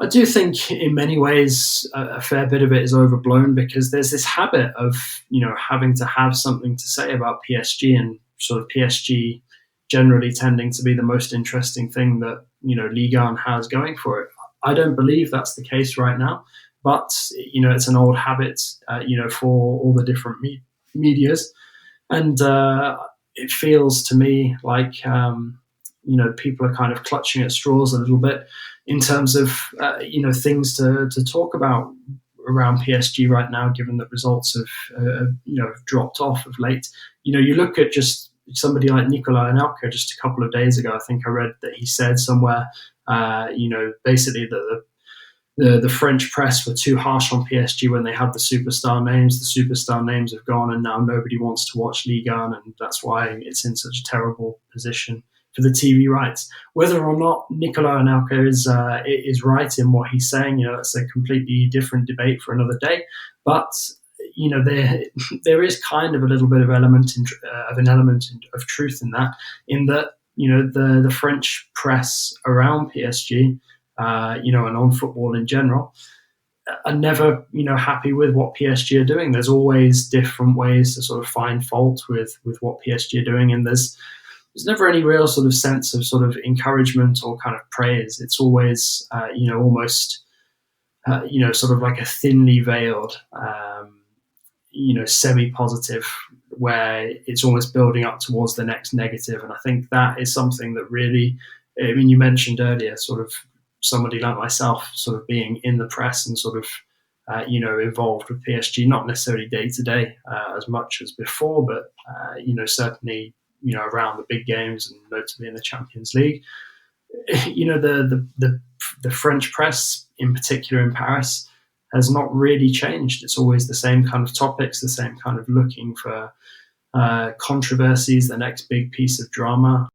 I do think in many ways a fair bit of it is overblown because there's this habit of, having to have something to say about PSG and sort of PSG generally tending to be the most interesting thing that, Ligue 1 has going for it. I don't believe that's the case right now, but, it's an old habit, for all the different medias. And it feels to me like, people are kind of clutching at straws a little bit in terms of, things to talk about around PSG right now, given that results have dropped off of late. You look at just somebody like Nicolas Anelka just a couple of days ago. I think I read that he said somewhere, basically that the French press were too harsh on PSG when they had the superstar names. The superstar names have gone, and now nobody wants to watch Ligue 1, and that's why it's in such a terrible position for the TV rights. Whether or not Nicolas Anelka is right in what he's saying, that's a completely different debate for another day. But there is kind of a little bit of an element of truth in that the French press around PSG, and on football in general, are never, happy with what PSG are doing. There's always different ways to sort of find fault with what PSG are doing, and there's never any real sort of sense of sort of encouragement or kind of praise. It's always, almost, sort of like a thinly veiled, semi-positive, where it's almost building up towards the next negative. And I think that is something that really, you mentioned earlier, sort of somebody like myself sort of being in the press and sort of, involved with PSG, not necessarily day to day as much as before, but, certainly, around the big games and notably in the Champions League. The French press, in particular in Paris, has not really changed. It's always the same kind of topics, the same kind of looking for controversies, the next big piece of drama.